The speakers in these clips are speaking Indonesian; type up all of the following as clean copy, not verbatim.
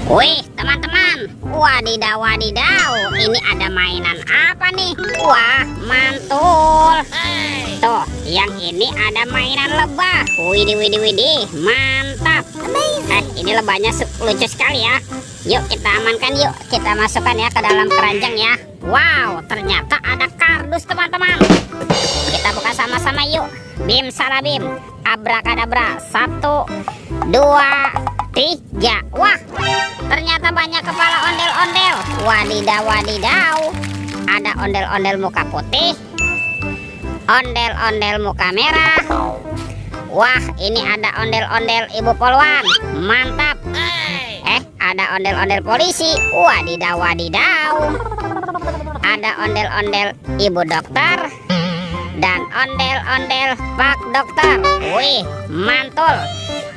Wih, teman-teman, wadidaw wadidaw, ini ada mainan apa nih? Wah, mantul. Tuh, yang ini ada mainan lebah. Widih, widih, widih, mantap. Ini lebahnya lucu sekali ya. Yuk kita amankan, yuk kita masukkan ya ke dalam keranjang ya. Wow, ternyata ada kardus teman-teman. Kita buka sama-sama yuk. Bim salabim, abrakadabra, 1, 2, 3. Wah, ternyata banyak kepala ondel-ondel. Wadidaw wadidaw, ada ondel-ondel muka putih, ondel-ondel muka merah. Wah, ini ada ondel-ondel ibu polwan. Mantap. Ada ondel-ondel polisi. Wadidaw wadidaw, ada ondel-ondel ibu dokter dan ondel-ondel pak dokter. Wih, mantul.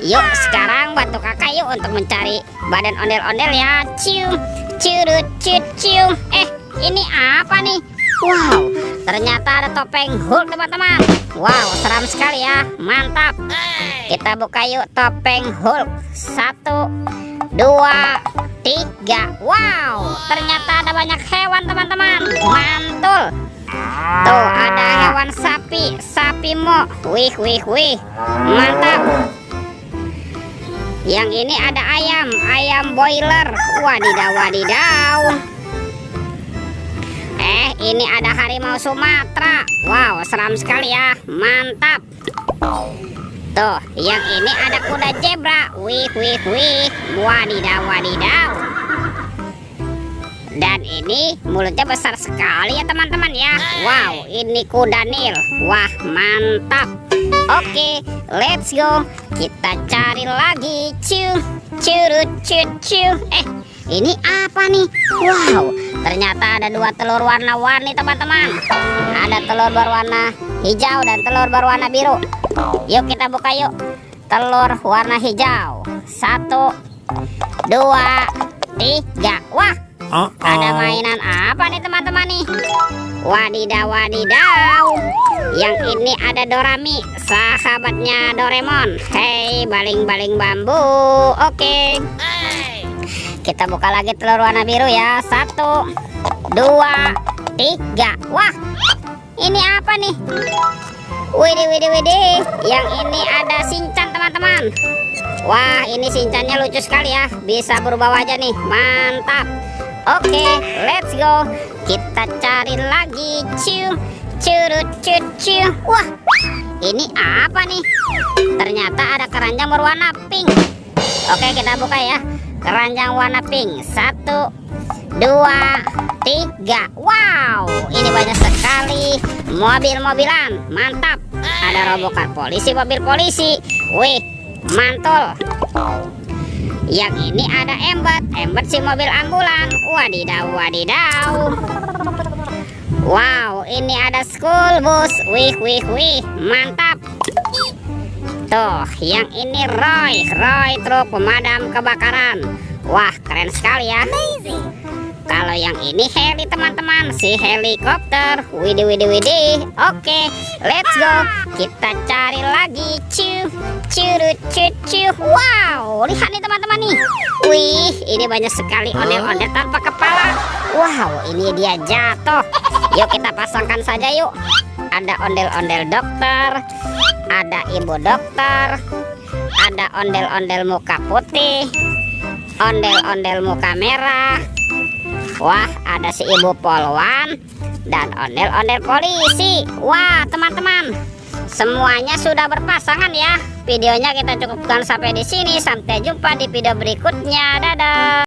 Yuk sekarang bantu kakak yuk untuk mencari badan ondel-ondel ya. Cium, curut, cium. Ini apa nih? Wow, ternyata ada topeng Hulk teman-teman. Wow, seram sekali ya. Mantap. Kita buka yuk topeng Hulk. 1, 2, 3. Wow, ternyata ada banyak hewan teman-teman. Mantul. Tuh ada hewan sapi mo. Wih, mantap. Yang ini ada ayam boiler. Wadidaw wadidaw. Ini ada harimau Sumatera. Wow, seram sekali ya. Mantap. Tuh, yang ini ada kuda zebra. Wih. Wadidaw wadidaw. Dan ini mulutnya besar sekali ya teman-teman ya. Wow, ini kuda Nil. Wah, mantap. Oke, let's go. Kita cari lagi. Curut. Ini apa nih? Wow, ternyata ada 2 telur warna-warni teman-teman. Ada telur berwarna hijau dan telur berwarna biru. Yuk kita buka yuk. Telur warna hijau. 1, 2, 3. Wah, ada mainan apa nih teman-teman nih? Wadidaw wadidaw. Yang ini ada Dorami, sahabatnya Doraemon. Hei, baling-baling bambu. Oke. Kita buka lagi telur warna biru ya. 1, 2, 3. Wah, ini apa nih? Widih. Yang ini ada Shinchan teman-teman. Wah, ini Shinchannya lucu sekali ya. Bisa berubah wajah nih. Mantap. Oke, let's go. Kita cari lagi. Curut. Wah, ini apa nih? Ternyata ada keranjang berwarna pink. Oke, kita buka ya. Keranjang warna pink. 1, 2, 3. Wow, ini banyak sekali mobil-mobilan. Mantap. Ada robokan polisi, mobil polisi. Wih, mantul. Yang ini ada Embet si mobil ambulan. Wadidaw wadidaw. Wow, ini ada school bus. Wih, mantap. Tuh, yang ini Roy truk pemadam kebakaran. Wah, keren sekali ya. Kalau yang ini heli teman-teman, si helikopter. Widih. Oke, let's go. Kita cari lagi. Curut. Wow, lihat nih teman-teman nih. Wih, ini banyak sekali ondel-ondel tanpa kepala. Wow, ini dia jatuh. Yuk kita pasangkan saja yuk. Ada ondel-ondel dokter, ada ibu dokter, ada ondel-ondel muka putih, ondel-ondel muka merah. Wah, ada si ibu polwan dan ondel-ondel polisi. Wah, teman-teman, semuanya sudah berpasangan ya. Videonya kita cukupkan sampai di sini. Sampai jumpa di video berikutnya. Dadah.